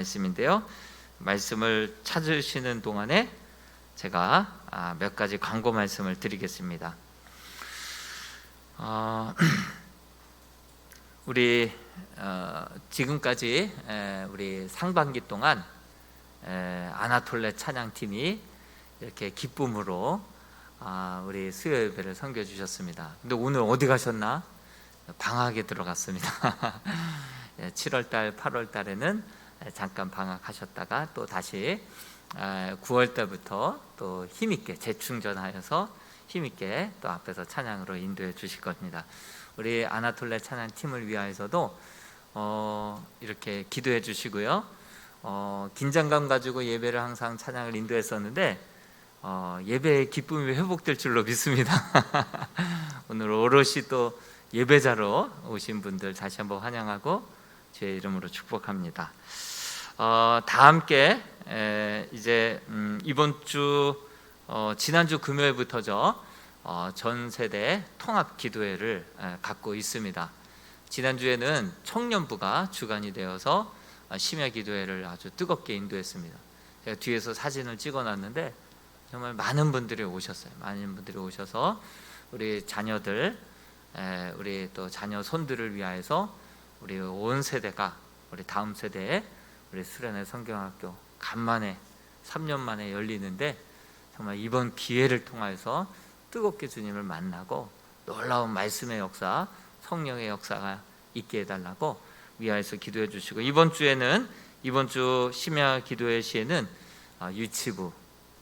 말씀인데요. 말씀을 찾으시는 동안에 제가 몇 가지 광고 말씀을 드리겠습니다. 우리 지금까지 우리 상반기 동안 아나톨레 찬양팀이 이렇게 기쁨으로 우리 수요 예배를 섬겨 주셨습니다. 근데 오늘 어디 가셨나? 방학에 들어갔습니다. 7월달, 8월달에는 잠깐 방학하셨다가 또 다시 9월달부터 또 힘있게 재충전하여서 힘있게 또 앞에서 찬양으로 인도해 주실 겁니다. 우리 아나톨레 찬양팀을 위하여서도 이렇게 기도해 주시고요. 긴장감 가지고 예배를 항상 찬양을 인도했었는데 예배의 기쁨이 회복될 줄로 믿습니다. 오늘 오롯이 또 예배자로 오신 분들 다시 한번 환영하고 주의 이름으로 축복합니다. 다 함께 이제 이번 주 지난주 금요일부터죠, 전 세대 통합 기도회를 갖고 있습니다. 지난주에는 청년부가 주관이 되어서 심야 기도회를 아주 뜨겁게 인도했습니다. 제가 뒤에서 사진을 찍어놨는데 정말 많은 분들이 오셨어요. 많은 분들이 오셔서 우리 자녀들, 우리 또 자녀 손들을 위하여서 우리 온 세대가 우리 다음 세대에 우리 수련회 성경학교 간만에 3년 만에 열리는데 정말 이번 기회를 통해서 뜨겁게 주님을 만나고 놀라운 말씀의 역사, 성령의 역사가 있게 해달라고 위하여서 기도해 주시고, 이번 주 심야 기도회 시에는 유치부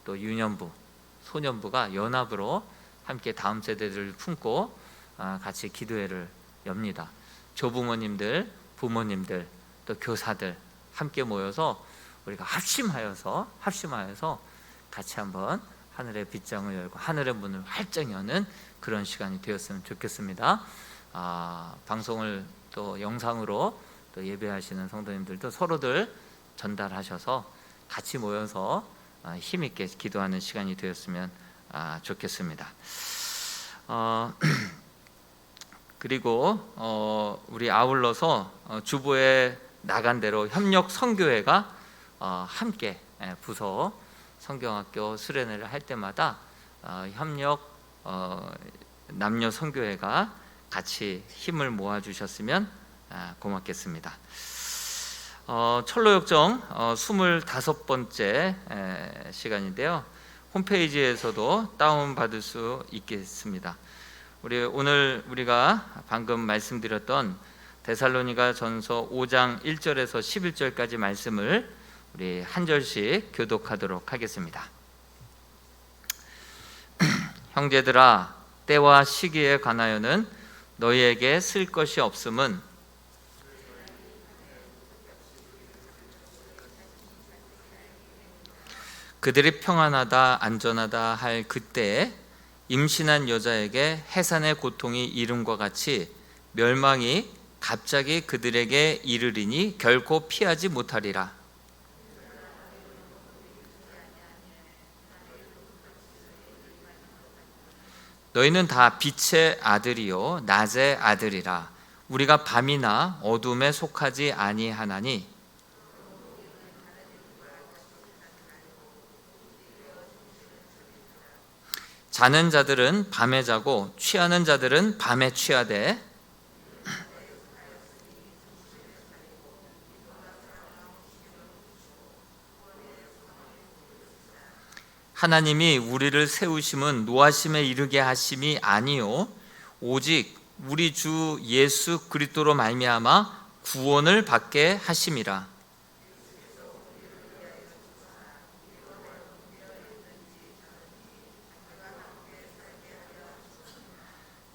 또 유년부, 소년부가 연합으로 함께 다음 세대들을 품고 같이 기도회를 엽니다. 조부모님들, 부모님들, 또 교사들 함께 모여서 우리가 합심하여서 같이 한번 하늘의 빗장을 열고 하늘의 문을 활짝 여는 그런 시간이 되었으면 좋겠습니다. 방송을 또 영상으로 또 예배하시는 성도님들도 서로들 전달하셔서 같이 모여서 힘있게 기도하는 시간이 되었으면 좋겠습니다. 그리고 우리 아울러서 주보에 나간 대로 협력 선교회가 함께 부서 성경학교 수련회를 할 때마다 협력 남녀 선교회가 같이 힘을 모아 주셨으면 고맙겠습니다. 철로역정 25번째 시간인데요. 홈페이지에서도 다운받을 수 있겠습니다. 오늘 우리가 방금 말씀드렸던 데살로니가 전서 5장 1절에서 11절까지 말씀을 우리 한 절씩 교독하도록 하겠습니다. 형제들아, 때와 시기에 관하여는 너희에게 쓸 것이 없음은 그들이 평안하다 안전하다 할 그때에 임신한 여자에게 해산의 고통이 이름과 같이 멸망이 갑자기 그들에게 이르리니 결코 피하지 못하리라. 너희는 다 빛의 아들이요 낮의 아들이라. 우리가 밤이나 어둠에 속하지 아니하나니 자는 자들은 밤에 자고 취하는 자들은 밤에 취하되 하나님이 우리를 세우심은 노하심에 이르게 하심이 아니요 오직 우리 주 예수 그리스도로 말미암아 구원을 받게 하심이라.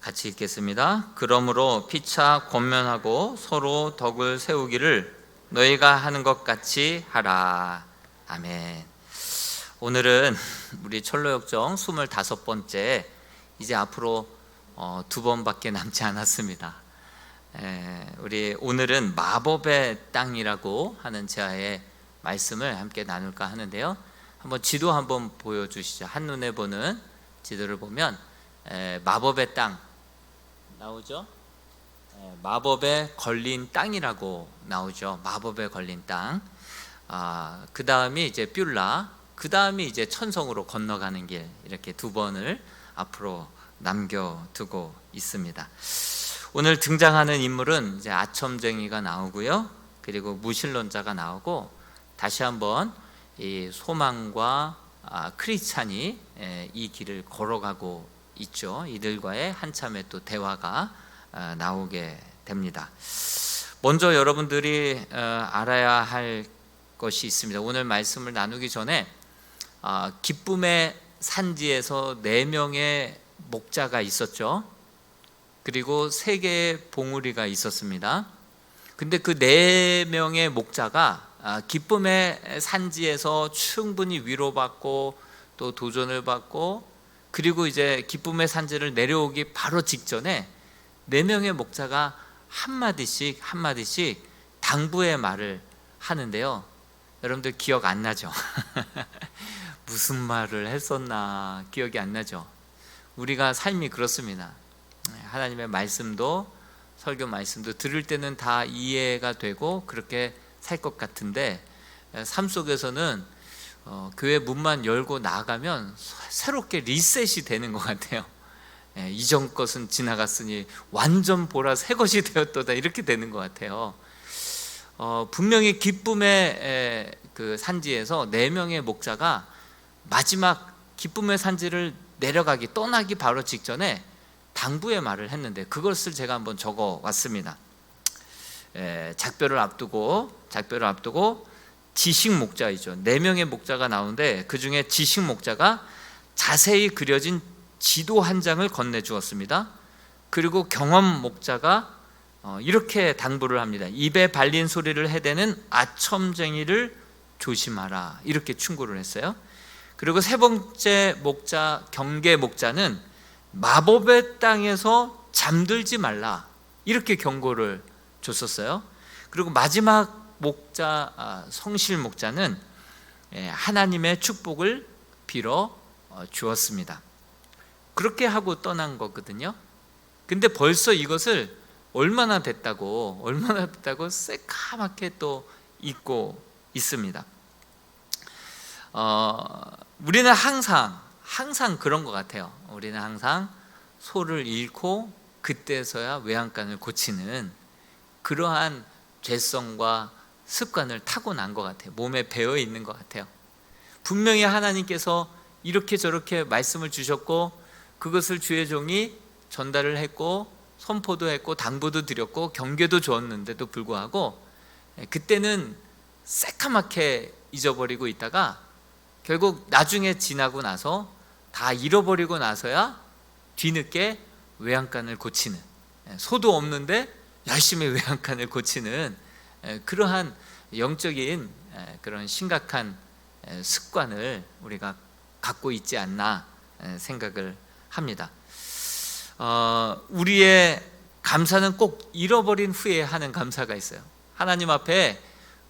같이 읽겠습니다. 그러므로 피차 권면하고 서로 덕을 세우기를 너희가 하는 것 같이 하라. 아멘. 오늘은 우리 철로역정 25번째, 이제 앞으로 2번밖에 남지 않았습니다. 우리 오늘은 마법의 땅이라고 하는 제아의 말씀을 함께 나눌까 하는데요. 한번 지도 한번 보여주시죠. 한눈에 보는 지도를 보면 마법의 땅 나오죠. 마법에 걸린 땅이라고 나오죠. 마법에 걸린 땅. 그 다음이 이제 뷸라, 그 다음이 이제 천성으로 건너가는 길, 이렇게 두 번을 앞으로 남겨두고 있습니다. 오늘 등장하는 인물은 이제 아첨쟁이가 나오고요, 그리고 무신론자가 나오고, 다시 한번 이 소망과 크리스찬이 이 길을 걸어가고 있죠. 이들과의 한참의 또 대화가 나오게 됩니다. 먼저 여러분들이 알아야 할 것이 있습니다. 오늘 말씀을 나누기 전에 기쁨의 산지에서 4명의 목자가 있었죠. 그리고 3개의 봉우리가 있었습니다. 근데 그 4명의 목자가 기쁨의 산지에서 충분히 위로받고 또 도전을 받고, 그리고 이제 기쁨의 산지를 내려오기 바로 직전에 4명의 목자가 한마디씩 당부의 말을 하는데요. 여러분들 기억 안 나죠? 무슨 말을 했었나 기억이 안 나죠? 우리가 삶이 그렇습니다. 하나님의 말씀도, 설교 말씀도 들을 때는 다 이해가 되고 그렇게 살 것 같은데, 삶 속에서는 교회 문만 열고 나가면 새롭게 리셋이 되는 것 같아요. 이전 것은 지나갔으니 완전 보라 새 것이 되었도다, 이렇게 되는 것 같아요. 분명히 기쁨의 그 산지에서 4명의 목자가 마지막 기쁨의 산지를 떠나기 바로 직전에 당부의 말을 했는데, 그것을 제가 한번 적어 왔습니다. 작별을 앞두고 지식 목자이죠. 4명의 목자가 나오는데, 그 중에 지식 목자가 자세히 그려진 지도 한 장을 건네주었습니다. 그리고 경험 목자가 이렇게 당부를 합니다. 입에 발린 소리를 해대는 아첨쟁이를 조심하라, 이렇게 충고를 했어요. 그리고 3번째 목자, 경계 목자는 마법의 땅에서 잠들지 말라, 이렇게 경고를 줬었어요. 그리고 마지막 목자, 성실 목자는 하나님의 축복을 빌어 주었습니다. 그렇게 하고 떠난 거거든요. 근데 벌써 이것을 얼마나 됐다고 새까맣게 또 잊고 있습니다. 우리는 항상 그런 것 같아요. 우리는 항상 소를 잃고 그때서야 외양간을 고치는 그러한 죄성과 습관을 타고난 것 같아요. 몸에 배어 있는 것 같아요. 분명히 하나님께서 이렇게 저렇게 말씀을 주셨고, 그것을 주의 종이 전달을 했고, 선포도 했고, 당부도 드렸고, 경계도 주었는데도 불구하고 그때는 새까맣게 잊어버리고 있다가 결국 나중에 지나고 나서 다 잃어버리고 나서야 뒤늦게 외양간을 고치는, 소도 없는데 열심히 외양간을 고치는 그러한 영적인 그런 심각한 습관을 우리가 갖고 있지 않나 생각을 합니다. 우리의 감사는 꼭 잃어버린 후에 하는 감사가 있어요. 하나님 앞에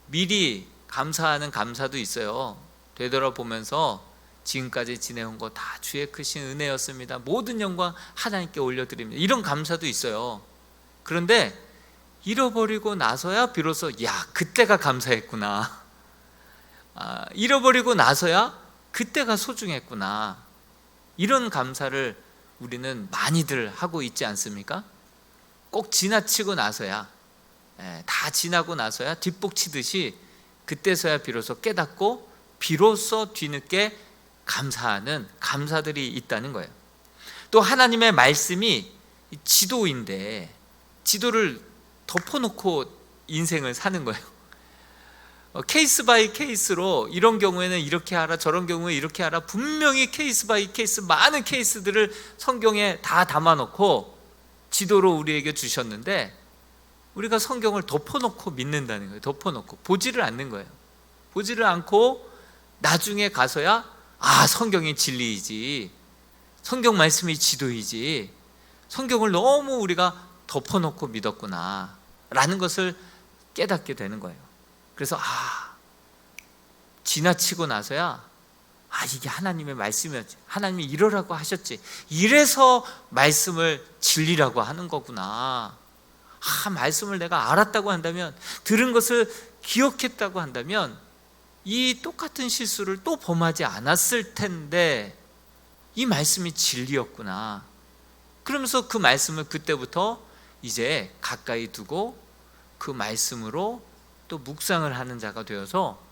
미리 감사하는 감사도 있어요. 되돌아보면서 지금까지 지내온 거 다 주의 크신 은혜였습니다, 모든 영광 하나님께 올려드립니다, 이런 감사도 있어요. 그런데 잃어버리고 나서야 비로소 그때가 감사했구나, 잃어버리고 나서야 그때가 소중했구나, 이런 감사를 우리는 많이들 하고 있지 않습니까? 꼭 지나치고 나서야, 다 지나고 나서야 뒷북치듯이 그때서야 비로소 깨닫고 비로소 뒤늦게 감사하는 감사들이 있다는 거예요. 또 하나님의 말씀이 지도인데 지도를 덮어놓고 인생을 사는 거예요. 케이스 바이 케이스로 이런 경우에는 이렇게 하라, 저런 경우에 이렇게 하라, 분명히 케이스 바이 케이스 많은 케이스들을 성경에 다 담아놓고 지도로 우리에게 주셨는데, 우리가 성경을 덮어놓고 믿는다는 거예요. 덮어놓고 보지를 않는 거예요. 보지를 않고 나중에 가서야 성경이 진리이지, 성경 말씀이 지도이지, 성경을 너무 우리가 덮어놓고 믿었구나 라는 것을 깨닫게 되는 거예요. 그래서 지나치고 나서야 이게 하나님의 말씀이었지, 하나님이 이러라고 하셨지, 이래서 말씀을 진리라고 하는 거구나, 말씀을 내가 알았다고 한다면, 들은 것을 기억했다고 한다면 이 똑같은 실수를 또 범하지 않았을 텐데 이 말씀이 진리였구나. 그러면서 그 말씀을 그때부터 이제 가까이 두고 그 말씀으로 또 묵상을 하는 자가 되어서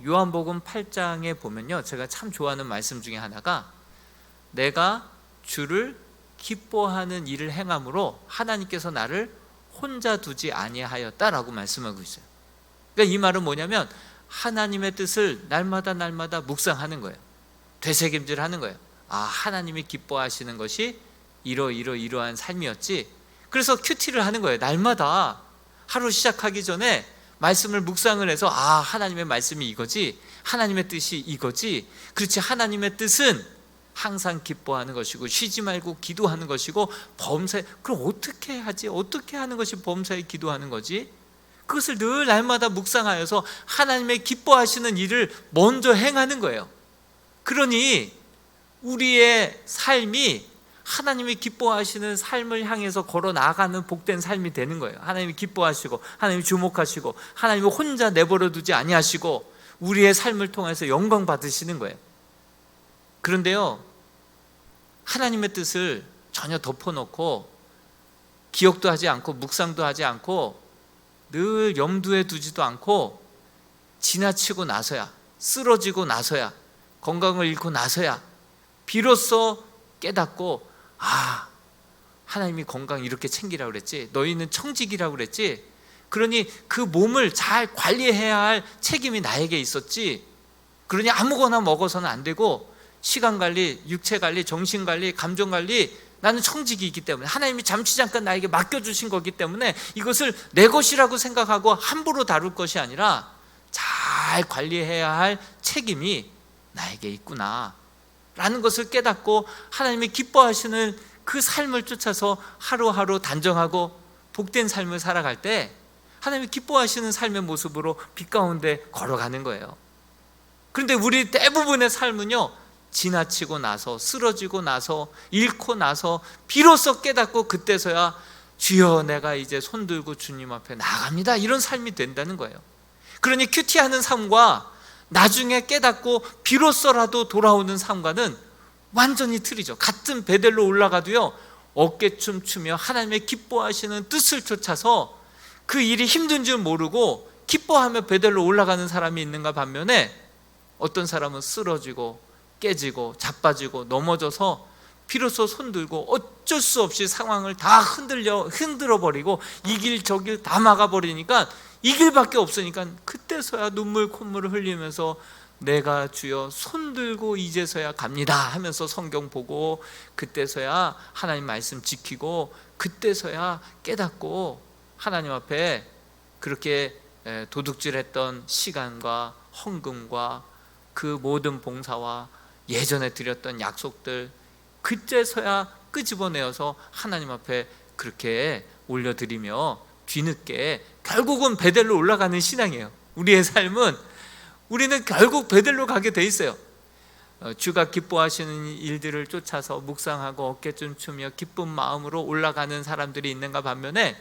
요한복음 8장에 보면요, 제가 참 좋아하는 말씀 중에 하나가 내가 주를 기뻐하는 일을 행함으로 하나님께서 나를 혼자 두지 아니하였다라고 말씀하고 있어요. 그러니까 이 말은 뭐냐면 하나님의 뜻을 날마다 묵상하는 거예요. 되새김질하는 거예요. 아, 하나님이 기뻐하시는 것이 이러한 삶이었지. 그래서 큐티를 하는 거예요. 날마다 하루 시작하기 전에 말씀을 묵상을 해서 아, 하나님의 말씀이 이거지, 하나님의 뜻이 이거지. 그렇지, 하나님의 뜻은 항상 기뻐하는 것이고 쉬지 말고 기도하는 것이고 범사에, 그럼 어떻게 하지? 어떻게 하는 것이 범사에 기도하는 거지? 그것을 늘 날마다 묵상하여서 하나님의 기뻐하시는 일을 먼저 행하는 거예요. 그러니 우리의 삶이 하나님이 기뻐하시는 삶을 향해서 걸어 나가는 복된 삶이 되는 거예요. 하나님이 기뻐하시고 하나님이 주목하시고 하나님이 혼자 내버려 두지 아니하시고 우리의 삶을 통해서 영광 받으시는 거예요. 그런데요, 하나님의 뜻을 전혀 덮어놓고 기억도 하지 않고 묵상도 하지 않고 늘 염두에 두지도 않고 지나치고 나서야, 쓰러지고 나서야, 건강을 잃고 나서야 비로소 깨닫고 아, 하나님이 건강 이렇게 챙기라고 그랬지, 너희는 청직이라고 그랬지, 그러니 그 몸을 잘 관리해야 할 책임이 나에게 있었지, 그러니 아무거나 먹어서는 안 되고 시간관리, 육체관리, 정신관리, 감정관리, 나는 청직이 있기 때문에 하나님이 잠시 잠깐 나에게 맡겨주신 거기 때문에 이것을 내 것이라고 생각하고 함부로 다룰 것이 아니라 잘 관리해야 할 책임이 나에게 있구나 라는 것을 깨닫고 하나님이 기뻐하시는 그 삶을 쫓아서 하루하루 단정하고 복된 삶을 살아갈 때 하나님이 기뻐하시는 삶의 모습으로 빛 가운데 걸어가는 거예요. 그런데 우리 대부분의 삶은요, 지나치고 나서, 쓰러지고 나서, 잃고 나서 비로소 깨닫고 그때서야 주여 내가 이제 손들고 주님 앞에 나갑니다, 이런 삶이 된다는 거예요. 그러니 큐티하는 삶과 나중에 깨닫고 비로소라도 돌아오는 삶과는 완전히 틀리죠. 같은 베델로 올라가도요, 어깨춤 추며 하나님의 기뻐하시는 뜻을 쫓아서 그 일이 힘든 줄 모르고 기뻐하며 베델로 올라가는 사람이 있는가 반면에 어떤 사람은 쓰러지고 깨지고 자빠지고 넘어져서 비로소 손들고 어쩔 수 없이 상황을 다 흔들어 버리고 이 길 저 길 다 막아버리니까 이 길밖에 없으니까 그때서야 눈물 콧물을 흘리면서 내가 주여 손들고 이제서야 갑니다 하면서 성경 보고 그때서야 하나님 말씀 지키고 그때서야 깨닫고 하나님 앞에 그렇게 도둑질했던 시간과 헌금과 그 모든 봉사와 예전에 드렸던 약속들 그때서야 끄집어내어서 하나님 앞에 그렇게 올려드리며 뒤늦게 결국은 베델로 올라가는 신앙이에요. 우리의 삶은 우리는 결국 베델로 가게 돼 있어요. 주가 기뻐하시는 일들을 쫓아서 묵상하고 어깨춤 추며 기쁜 마음으로 올라가는 사람들이 있는가 반면에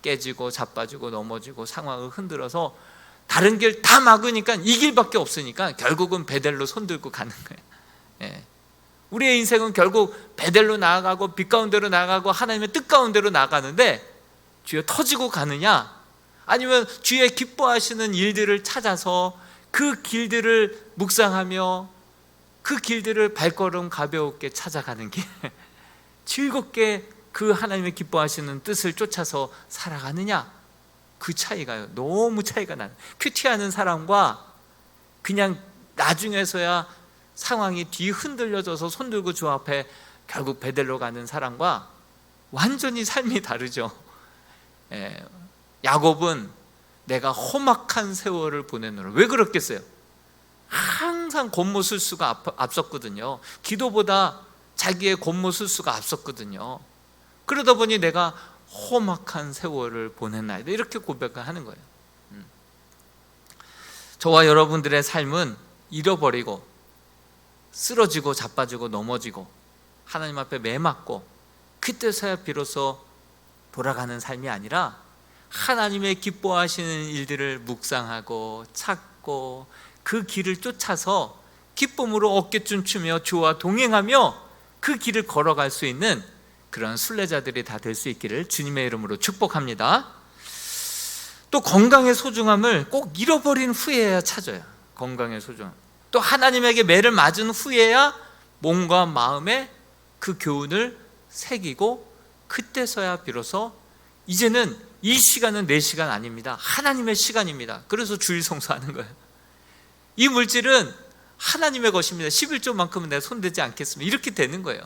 깨지고 자빠지고 넘어지고 상황을 흔들어서 다른 길 다 막으니까 이 길밖에 없으니까 결국은 베델로 손들고 가는 거예요. 예. 우리의 인생은 결국 베델로 나아가고 빛 가운데로 나아가고 하나님의 뜻 가운데로 나아가는데 주여 터지고 가느냐 아니면 주의 기뻐하시는 일들을 찾아서 그 길들을 묵상하며 그 길들을 발걸음 가볍게 찾아가는 길 즐겁게 그 하나님의 기뻐하시는 뜻을 쫓아서 살아가느냐, 그 차이가요, 너무 차이가 나요. 큐티하는 사람과 그냥 나중에서야 상황이 뒤 흔들려져서 손들고 주 앞에 결국 베델로 가는 사람과 완전히 삶이 다르죠. 야곱은 내가 험악한 세월을 보내노라. 왜 그렇겠어요? 항상 곤모술수가 앞섰거든요. 기도보다 자기의 곤모술수가 앞섰거든요. 그러다 보니 내가 험악한 세월을 보냈나이다 이렇게 고백을 하는 거예요. 저와 여러분들의 삶은 잃어버리고 쓰러지고 자빠지고 넘어지고 하나님 앞에 매맞고 그때서야 비로소 돌아가는 삶이 아니라 하나님의 기뻐하시는 일들을 묵상하고 찾고 받고 그 길을 쫓아서 기쁨으로 어깨춤추며 주와 동행하며 그 길을 걸어갈 수 있는 그런 순례자들이 다 될 수 있기를 주님의 이름으로 축복합니다. 또 건강의 소중함을 꼭 잃어버린 후에야 찾아요. 건강의 소중함. 또 하나님에게 매를 맞은 후에야 몸과 마음에 그 교훈을 새기고 그때서야 비로소 이제는 이 시간은 내 시간 아닙니다. 하나님의 시간입니다. 그래서 주일 성수하는 거예요. 이 물질은 하나님의 것입니다. 11조만큼은 내가 손대지 않겠습니다. 이렇게 되는 거예요.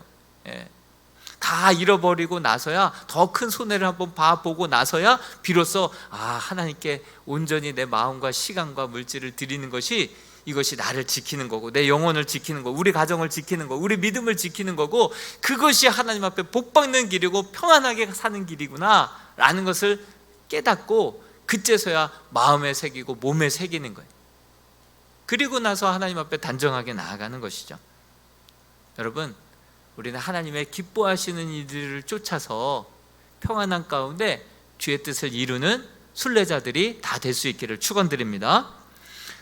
다 잃어버리고 나서야, 더 큰 손해를 한번 봐보고 나서야 비로소 하나님께 온전히 내 마음과 시간과 물질을 드리는 것이, 이것이 나를 지키는 거고 내 영혼을 지키는 거고 우리 가정을 지키는 거고 우리 믿음을 지키는 거고 그것이 하나님 앞에 복받는 길이고 평안하게 사는 길이구나 라는 것을 깨닫고 그때서야 마음에 새기고 몸에 새기는 거예요. 그리고 나서 하나님 앞에 단정하게 나아가는 것이죠. 여러분, 우리는 하나님의 기뻐하시는 이들을 쫓아서 평안한 가운데 주의 뜻을 이루는 순례자들이 다 될 수 있기를 축원드립니다.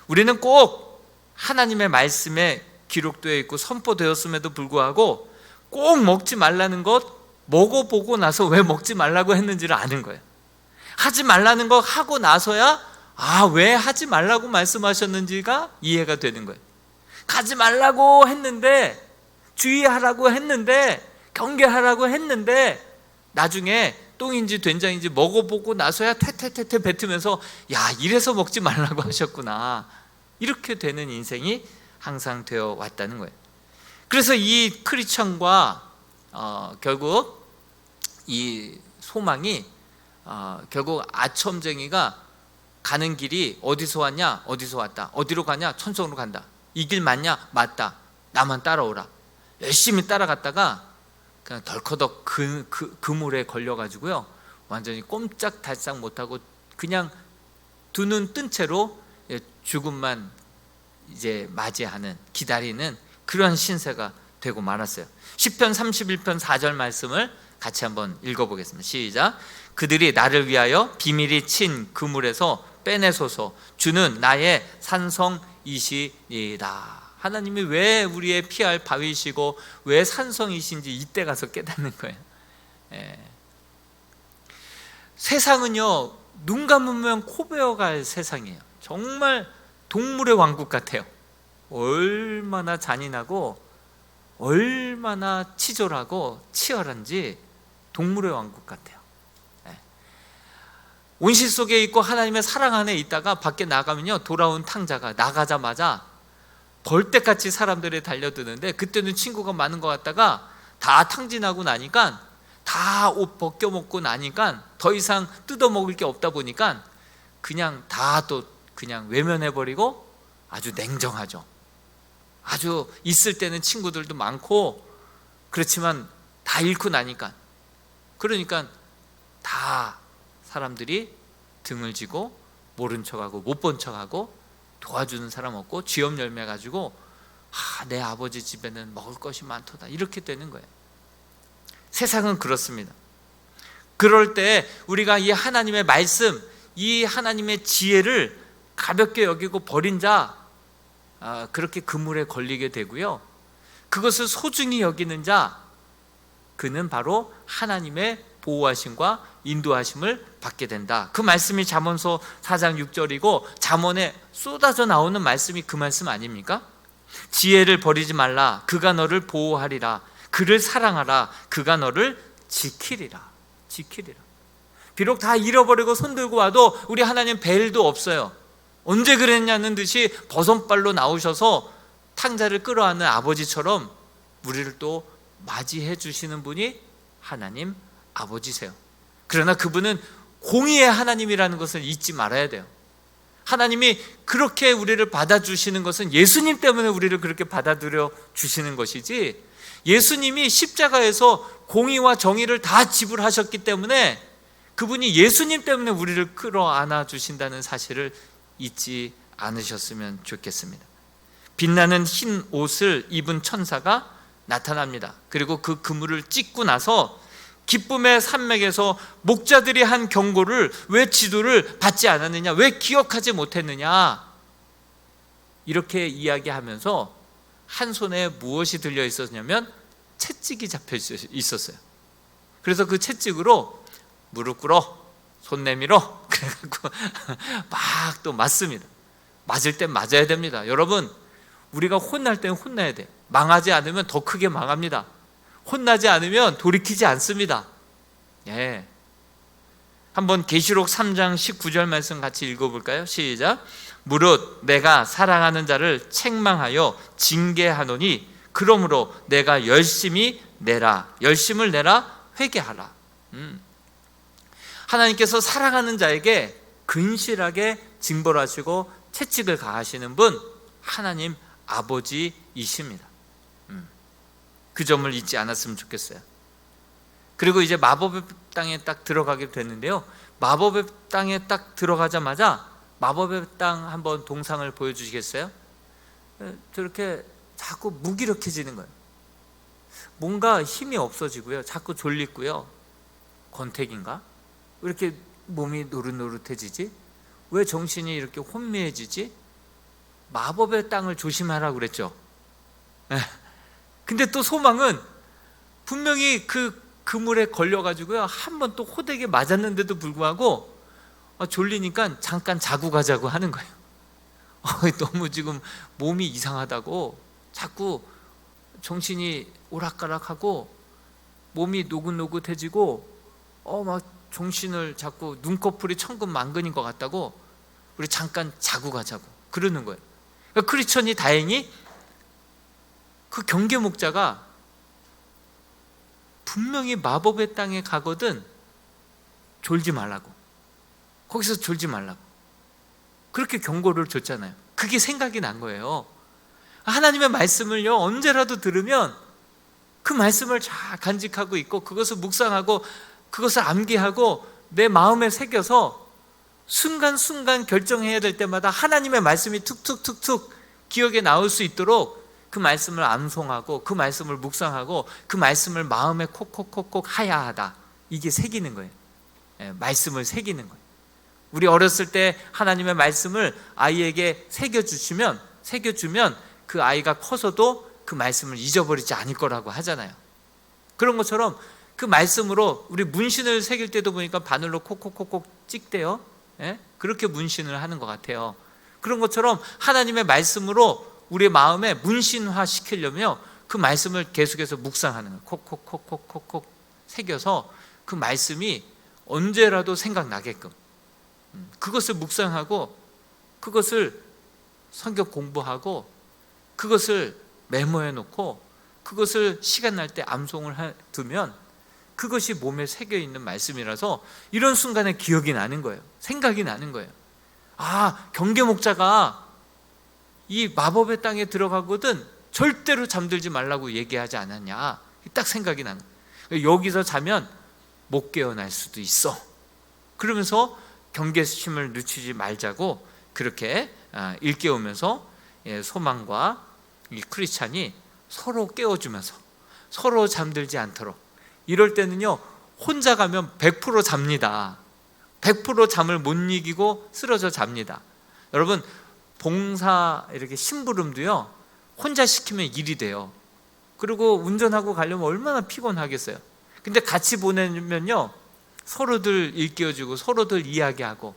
우리는 꼭 하나님의 말씀에 기록되어 있고 선포되었음에도 불구하고 꼭 먹지 말라는 것 먹어보고 나서 왜 먹지 말라고 했는지를 아는 거예요. 하지 말라는 거 하고 나서야 왜 하지 말라고 말씀하셨는지가 이해가 되는 거예요. 가지 말라고 했는데, 주의하라고 했는데, 경계하라고 했는데 나중에 똥인지 된장인지 먹어보고 나서야 퇴퇴퇴퇴 뱉으면서 이래서 먹지 말라고 하셨구나, 이렇게 되는 인생이 항상 되어 왔다는 거예요. 그래서 이 크리스천과 결국 이 소망이 결국 아첨쟁이가 가는 길이 어디서 왔냐? 어디서 왔다. 어디로 가냐? 천성으로 간다. 이 길 맞냐? 맞다. 나만 따라오라. 열심히 따라갔다가 그냥 덜커덕 그물에 걸려가지고요, 완전히 꼼짝달싹 못하고 그냥 두 눈 뜬 채로 죽음만 이제 맞이하는, 기다리는 그런 신세가 되고 말았어요. 시편 31편 4절 말씀을 같이 한번 읽어보겠습니다. 시작. 그들이 나를 위하여 비밀이 친 그물에서 빼내소서. 주는 나의 산성이시니이다. 하나님이 왜 우리의 피할 바위시고 왜 산성이신지 이때 가서 깨닫는 거예요. 세상은요, 눈 감으면 코 베어갈 세상이에요. 정말 동물의 왕국 같아요. 얼마나 잔인하고 얼마나 치졸하고 치열한지 동물의 왕국 같아요. 온실 속에 있고 하나님의 사랑 안에 있다가 밖에 나가면요, 돌아온 탕자가 나가자마자 벌떼같이 사람들이 달려드는데, 그때는 친구가 많은 것 같다가 다 탕진하고 나니까, 다 옷 벗겨먹고 나니까 더 이상 뜯어먹을 게 없다 보니까 그냥 다 또 그냥 외면해버리고 아주 냉정하죠. 아주 있을 때는 친구들도 많고 그렇지만 다 잃고 나니까, 그러니까 다 사람들이 등을 지고 모른 척하고 못 본 척하고 도와주는 사람 없고 쥐업 열매 가지고 내 아버지 집에는 먹을 것이 많도다, 이렇게 되는 거예요. 세상은 그렇습니다. 그럴 때 우리가 이 하나님의 말씀, 이 하나님의 지혜를 가볍게 여기고 버린 자, 그렇게 그물에 걸리게 되고요, 그것을 소중히 여기는 자, 그는 바로 하나님의 보호하심과 인도하심을 받게 된다. 그 말씀이 잠언서 4장 6절이고 잠언에 쏟아져 나오는 말씀이 그 말씀 아닙니까? 지혜를 버리지 말라. 그가 너를 보호하리라. 그를 사랑하라. 그가 너를 지키리라. 지키리라. 비록 다 잃어버리고 손들고 와도 우리 하나님 벨도 없어요. 언제 그랬냐는 듯이 버선발로 나오셔서 탕자를 끌어안는 아버지처럼 우리를 또 맞이해 주시는 분이 하나님 아버지세요. 그러나 그분은 공의의 하나님이라는 것을 잊지 말아야 돼요. 하나님이 그렇게 우리를 받아주시는 것은 예수님 때문에 우리를 그렇게 받아들여 주시는 것이지, 예수님이 십자가에서 공의와 정의를 다 지불하셨기 때문에 그분이 예수님 때문에 우리를 끌어안아 주신다는 사실을 잊지 않으셨으면 좋겠습니다. 빛나는 흰 옷을 입은 천사가 나타납니다. 그리고 그 그물을 찢고 나서 기쁨의 산맥에서 목자들이 한 경고를, 왜 지도를 받지 않았느냐, 왜 기억하지 못했느냐, 이렇게 이야기하면서 한 손에 무엇이 들려 있었냐면 채찍이 잡혀 있었어요. 그래서 그 채찍으로 무릎 꿇어, 손 내밀어, 그래갖고 막 또 맞습니다. 맞을 땐 맞아야 됩니다. 여러분, 우리가 혼날 땐 혼나야 돼. 망하지 않으면 더 크게 망합니다. 혼나지 않으면 돌이키지 않습니다. 예. 한번 계시록 3장 19절 말씀 같이 읽어볼까요? 시작. 무릇 내가 사랑하는 자를 책망하여 징계하노니 그러므로 내가 열심을 내라 회개하라. 하나님께서 사랑하는 자에게 근실하게 징벌하시고 채찍을 가하시는 분, 하나님 아버지이십니다. 그 점을 잊지 않았으면 좋겠어요. 그리고 이제 마법의 땅에 딱 들어가게 됐는데요, 마법의 땅에 딱 들어가자마자 마법의 땅 한번 동상을 보여주시겠어요? 저렇게 자꾸 무기력해지는 거예요. 뭔가 힘이 없어지고요, 자꾸 졸리고요. 권태기인가? 왜 이렇게 몸이 노릇노릇해지지? 왜 정신이 이렇게 혼미해지지? 마법의 땅을 조심하라고 그랬죠. 근데 또 소망은 분명히 그 그물에 걸려가지고요, 한 번 또 호되게 맞았는데도 불구하고 졸리니까 잠깐 자고 가자고 하는 거예요. 너무 지금 몸이 이상하다고, 자꾸 정신이 오락가락하고 몸이 노긋노긋해지고 막 정신을 자꾸 눈꺼풀이 천근만근인 것 같다고, 우리 잠깐 자고 가자고 그러는 거예요. 그러니까 크리스천이 다행히 그 경계 목자가 분명히 마법의 땅에 가거든 졸지 말라고, 거기서 졸지 말라고 그렇게 경고를 줬잖아요. 그게 생각이 난 거예요. 하나님의 말씀을요, 언제라도 들으면 그 말씀을 잘 간직하고 있고 그것을 묵상하고 그것을 암기하고 내 마음에 새겨서 순간순간 결정해야 될 때마다 하나님의 말씀이 툭툭툭툭 기억에 나올 수 있도록 그 말씀을 암송하고 그 말씀을 묵상하고 그 말씀을 마음에 콕콕콕콕 하야하다, 이게 새기는 거예요. 말씀을 새기는 거예요. 우리 어렸을 때 하나님의 말씀을 아이에게 새겨주면 그 아이가 커서도 그 말씀을 잊어버리지 않을 거라고 하잖아요. 그런 것처럼 그 말씀으로 우리 문신을 새길 때도 보니까 바늘로 콕콕콕콕 찍대요. 그렇게 문신을 하는 것 같아요. 그런 것처럼 하나님의 말씀으로 우리 마음에 문신화 시키려면 그 말씀을 계속해서 묵상하는 거예요. 콕콕콕콕콕콕 새겨서 그 말씀이 언제라도 생각나게끔 그것을 묵상하고 그것을 성경 공부하고 그것을 메모해 놓고 그것을 시간 날 때 암송을 두면 그것이 몸에 새겨 있는 말씀이라서 이런 순간에 기억이 나는 거예요. 생각이 나는 거예요. 경계 목자가 이 마법의 땅에 들어가거든 절대로 잠들지 말라고 얘기하지 않았냐, 딱 생각이 나는 거예요. 여기서 자면 못 깨어날 수도 있어. 그러면서 경계심을 늦추지 말자고 그렇게 일깨우면서 소망과 이 크리스찬이 서로 깨워주면서 서로 잠들지 않도록, 이럴 때는요 혼자 가면 100% 잡니다. 100% 잠을 못 이기고 쓰러져 잡니다. 여러분, 봉사 이렇게 심부름도요 혼자 시키면 일이 돼요. 그리고 운전하고 가려면 얼마나 피곤하겠어요. 근데 같이 보내면요 서로들 일깨워주고 서로들 이야기하고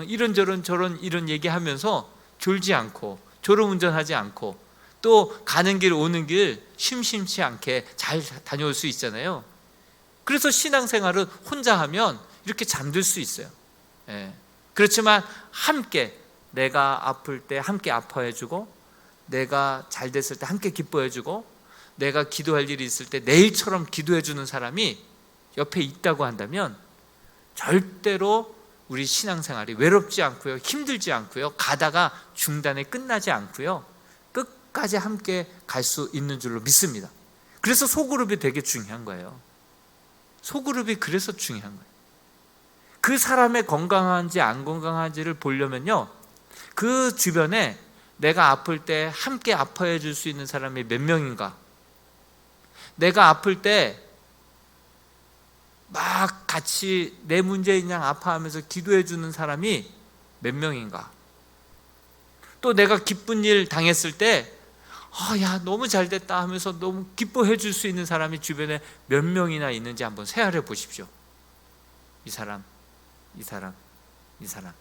이런저런 저런 이런 얘기하면서 졸지 않고 졸음운전하지 않고 또 가는 길 오는 길 심심치 않게 잘 다녀올 수 있잖아요. 그래서 신앙생활은 혼자 하면 이렇게 잠들 수 있어요. 그렇지만 함께, 내가 아플 때 함께 아파해주고 내가 잘 됐을 때 함께 기뻐해주고 내가 기도할 일이 있을 때 내일처럼 기도해주는 사람이 옆에 있다고 한다면 절대로 우리 신앙생활이 외롭지 않고요, 힘들지 않고요, 가다가 중단에 끝나지 않고요, 끝까지 함께 갈 수 있는 줄로 믿습니다. 그래서 소그룹이 되게 중요한 거예요. 소그룹이 그래서 중요한 거예요. 그 사람의 건강한지 안 건강한지를 보려면요 그 주변에 내가 아플 때 함께 아파해 줄 수 있는 사람이 몇 명인가, 내가 아플 때 막 같이 내 문제인 양 아파하면서 기도해 주는 사람이 몇 명인가, 또 내가 기쁜 일 당했을 때 야 너무 잘 됐다 하면서 너무 기뻐해 줄 수 있는 사람이 주변에 몇 명이나 있는지 한번 세알해 보십시오. 이 사람, 이 사람, 이 사람,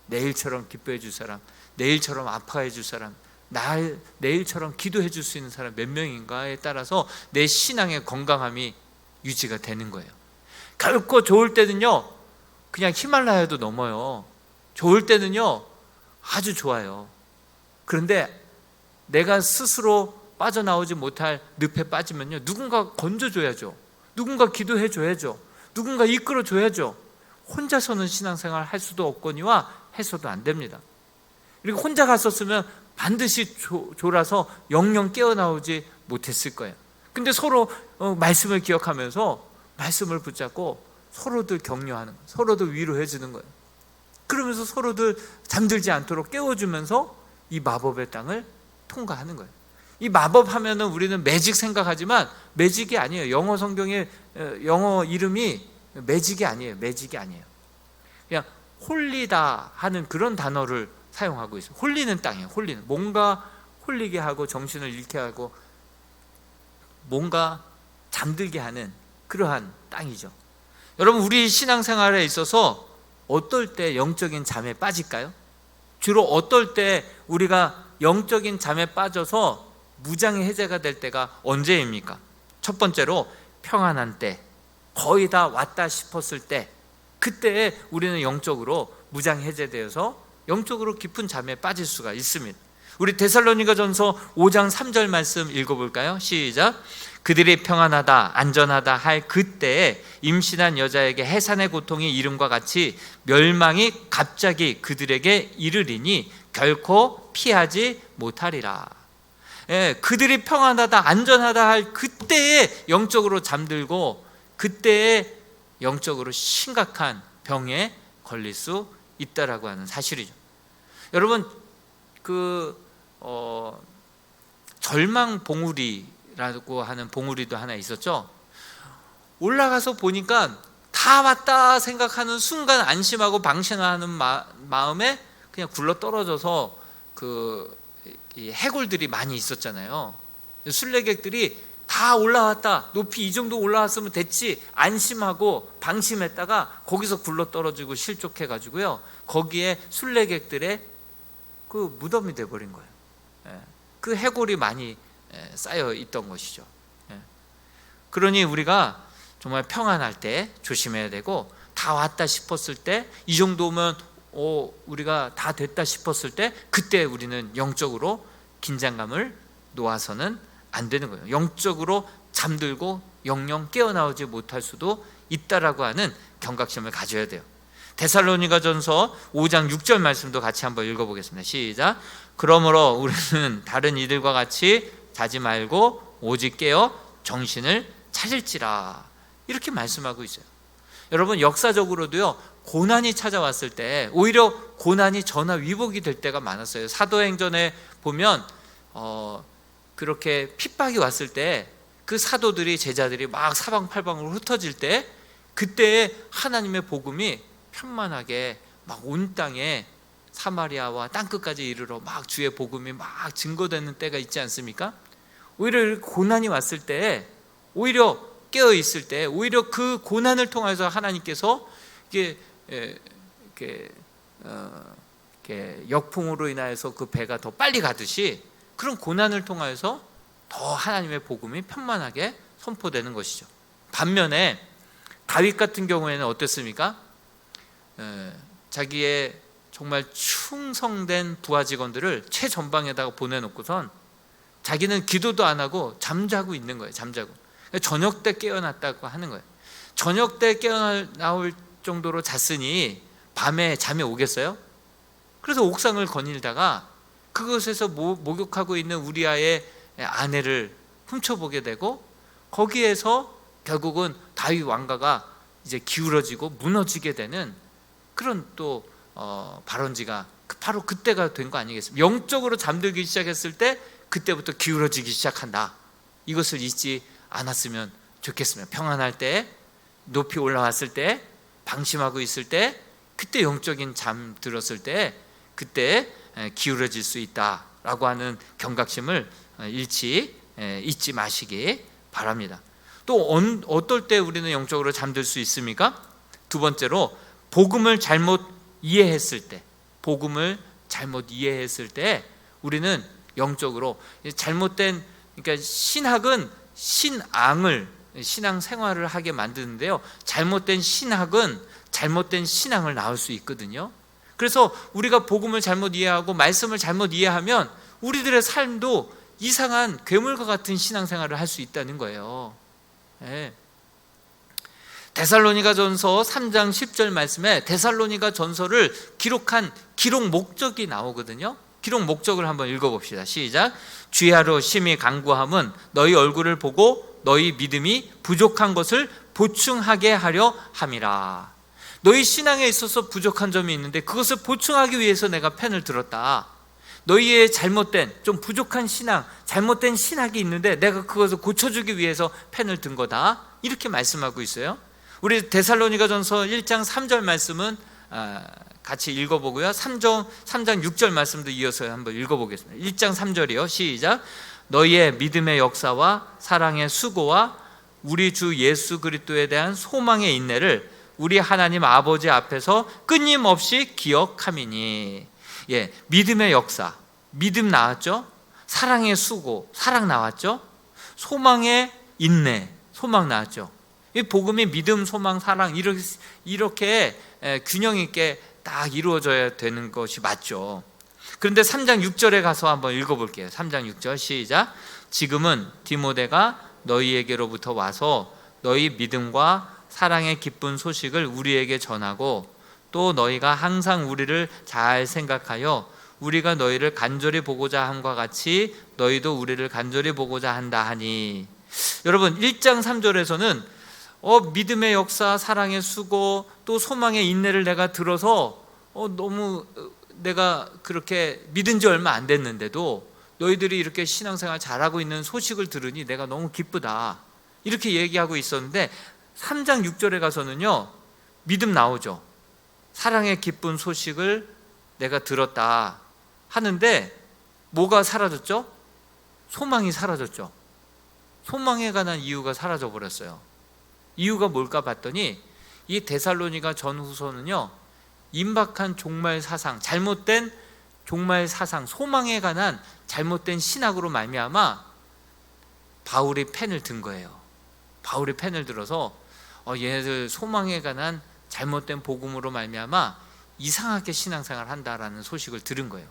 내일처럼 기뻐해 줄 사람, 내일처럼 아파해 줄 사람, 내일처럼 기도해 줄 수 있는 사람 몇 명인가에 따라서 내 신앙의 건강함이 유지가 되는 거예요. 결코 좋을 때는요 그냥 히말라야도 넘어요. 좋을 때는요 아주 좋아요. 그런데 내가 스스로 빠져나오지 못할 늪에 빠지면요 누군가 건져줘야죠. 누군가 기도해 줘야죠. 누군가 이끌어 줘야죠. 혼자서는 신앙생활 할 수도 없거니와 해서도 안 됩니다. 그리고 혼자 갔었으면 반드시 졸아서 영영 깨어나오지 못했을 거예요. 근데 서로 말씀을 기억하면서 말씀을 붙잡고 서로들 격려하는 거예요. 서로들 위로해 주는 거예요. 그러면서 서로들 잠들지 않도록 깨워주면서 이 마법의 땅을 통과하는 거예요. 이 마법 하면은 우리는 매직 생각하지만 매직이 아니에요. 영어 성경의 영어 이름이 매직이 아니에요. 매직이 아니에요. 그냥 홀리다 하는 그런 단어를 사용하고 있어요. 홀리는 땅이에요. 홀리는 뭔가 홀리게 하고 정신을 잃게 하고 뭔가 잠들게 하는 그러한 땅이죠. 여러분 우리 신앙생활에 있어서 어떨 때 영적인 잠에 빠질까요? 주로 어떨 때 우리가 영적인 잠에 빠져서 무장의 해제가 될 때가 언제입니까? 첫 번째로 평안한 때, 거의 다 왔다 싶었을 때, 그때 우리는 영적으로 무장 해제되어서 영적으로 깊은 잠에 빠질 수가 있습니다. 우리 데살로니가전서 5장 3절 말씀 읽어볼까요? 시작. 그들이 평안하다 안전하다 할 그때에 임신한 여자에게 해산의 고통이 이름과 같이 멸망이 갑자기 그들에게 이르리니 결코 피하지 못하리라. 그들이 평안하다 안전하다 할 그때에 영적으로 잠들고 그때에 영적으로 심각한 병에 걸릴 수 있다라고 하는 사실이죠. 여러분 절망 봉우리라고 하는 봉우리도 하나 있었죠. 올라가서 보니까 다 왔다 생각하는 순간 안심하고 방심하는 마음에 그냥 굴러 떨어져서 이 해골들이 많이 있었잖아요. 순례객들이 다 올라왔다, 높이 이 정도 올라왔으면 됐지 안심하고 방심했다가 거기서 굴러 떨어지고 실족해가지고요 거기에 순례객들의 그 무덤이 돼버린 거예요. 그 해골이 많이 쌓여 있던 것이죠. 그러니 우리가 정말 평안할 때 조심해야 되고, 다 왔다 싶었을 때, 이 정도면 우리가 다 됐다 싶었을 때, 그때 우리는 영적으로 긴장감을 놓아서는 안 되는 거예요. 영적으로 잠들고 영영 깨어나오지 못할 수도 있다라고 하는 경각심을 가져야 돼요. 데살로니가전서 5장 6절 말씀도 같이 한번 읽어보겠습니다. 시작. 그러므로 우리는 다른 이들과 같이 자지 말고 오직 깨어 정신을 차릴지라, 이렇게 말씀하고 있어요. 여러분 역사적으로도요 고난이 찾아왔을 때 오히려 고난이 전화 위복이 될 때가 많았어요. 사도행전에 보면 그렇게 핍박이 왔을 때 그 사도들이 제자들이 막 사방팔방으로 흩어질 때, 그때 하나님의 복음이 편만하게 막 온 땅에 사마리아와 땅끝까지 이르러 막 주의 복음이 막 증거되는 때가 있지 않습니까? 오히려 고난이 왔을 때, 오히려 깨어 있을 때, 오히려 그 고난을 통해서 하나님께서 이렇게 역풍으로 인하여서 그 배가 더 빨리 가듯이, 그런 고난을 통하여서 더 하나님의 복음이 편만하게 선포되는 것이죠. 반면에 다윗 같은 경우에는 어땠습니까? 자기의 정말 충성된 부하 직원들을 최전방에다가 보내놓고선 자기는 기도도 안 하고 잠자고 있는 거예요. 잠자고. 저녁 때 깨어났다고 하는 거예요. 저녁 때 깨어나올 정도로 잤으니 밤에 잠이 오겠어요? 그래서 옥상을 거닐다가 그곳에서 목욕하고 있는 우리아의 아내를 훔쳐보게 되고, 거기에서 결국은 다윗 왕가가 이제 기울어지고 무너지게 되는 그런 또 발원지가 바로 그때가 된 거 아니겠습니까? 영적으로 잠들기 시작했을 때 그때부터 기울어지기 시작한다. 이것을 잊지 않았으면 좋겠습니다. 평안할 때, 높이 올라왔을 때, 방심하고 있을 때, 그때 영적인 잠 들었을 때, 그때 기울어질 수 있다라고 하는 경각심을 잊지 마시기 바랍니다. 또 어떨 때 우리는 영적으로 잠들 수 있습니까? 두 번째로 복음을 잘못 이해했을 때 우리는 영적으로 잘못된, 그러니까 신학은 신앙생활을 하게 만드는데요, 잘못된 신학은 잘못된 신앙을 낳을 수 있거든요. 그래서 우리가 복음을 잘못 이해하고 말씀을 잘못 이해하면 우리들의 삶도 이상한 괴물과 같은 신앙생활을 할 수 있다는 거예요. 데살로니가전서 3장 10절 말씀에 데살로니가전서를 기록한 기록 목적이 나오거든요. 기록 목적을 한번 읽어봅시다. 시작. 주야로 심히 간구함은 너희 얼굴을 보고 너희 믿음이 부족한 것을 보충하게 하려 함이라. 너희 신앙에 있어서 부족한 점이 있는데 그것을 보충하기 위해서 내가 펜을 들었다. 너희의 잘못된, 좀 부족한 신앙, 잘못된 신학이 있는데 내가 그것을 고쳐주기 위해서 펜을 든 거다, 이렇게 말씀하고 있어요. 우리 데살로니가전서 1장 3절 말씀은 같이 읽어보고요, 3장 6절 말씀도 이어서 한번 읽어보겠습니다. 1장 3절이요. 시작. 너희의 믿음의 역사와 사랑의 수고와 우리 주 예수 그리스도에 대한 소망의 인내를 우리 하나님 아버지 앞에서 끊임없이 기억함이니. 믿음의 역사, 믿음 나왔죠? 사랑의 수고, 사랑 나왔죠? 소망의 인내, 소망 나왔죠? 이 복음이 믿음, 소망, 사랑 이렇게 균형 있게 딱 이루어져야 되는 것이 맞죠. 그런데 3장 6절에 가서 한번 읽어볼게요. 3장 6절 시작. 지금은 디모데가 너희에게로부터 와서 너희 믿음과 사랑의 기쁜 소식을 우리에게 전하고 또 너희가 항상 우리를 잘 생각하여 우리가 너희를 간절히 보고자 함과 같이 너희도 우리를 간절히 보고자 한다 하니. 여러분 1장 3절에서는 믿음의 역사, 사랑의 수고, 또 소망의 인내를 내가 들어서 너무 내가 그렇게 믿은 지 얼마 안 됐는데도 너희들이 이렇게 신앙생활 잘하고 있는 소식을 들으니 내가 너무 기쁘다, 이렇게 얘기하고 있었는데 3장 6절에 가서는요, 믿음 나오죠. 사랑의 기쁜 소식을 내가 들었다 하는데 뭐가 사라졌죠? 소망이 사라졌죠. 소망에 관한 이유가 사라져 버렸어요. 이유가 뭘까 봤더니 이 데살로니가 전후서는요, 임박한 종말 사상, 잘못된 종말 사상, 소망에 관한 잘못된 신학으로 말미암아 바울이 펜을 든 거예요. 바울이 펜을 들어서 얘네들 소망에 관한 잘못된 복음으로 말미암아 이상하게 신앙생활을 한다라는 소식을 들은 거예요.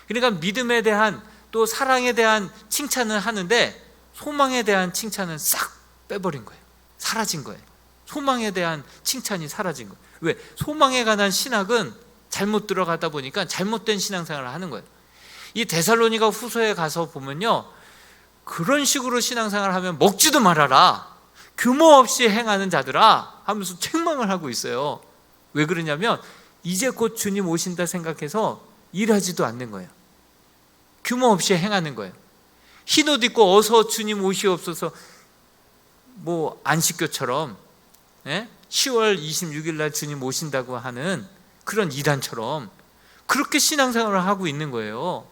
그러니까 믿음에 대한 또 사랑에 대한 칭찬을 하는데 소망에 대한 칭찬은 싹 빼버린 거예요. 사라진 거예요. 소망에 대한 칭찬이 사라진 거예요. 왜? 소망에 관한 신학은 잘못 들어가다 보니까 잘못된 신앙생활을 하는 거예요. 이 데살로니가 후서에 가서 보면요, 그런 식으로 신앙생활을 하면 먹지도 말아라, 규모 없이 행하는 자들아 하면서 책망을 하고 있어요. 왜 그러냐면 이제 곧 주님 오신다 생각해서 일하지도 않는 거예요. 규모 없이 행하는 거예요. 흰옷 입고 어서 주님 오시옵소서, 뭐 안식교처럼 10월 26일 날 주님 오신다고 하는 그런 이단처럼 그렇게 신앙생활을 하고 있는 거예요.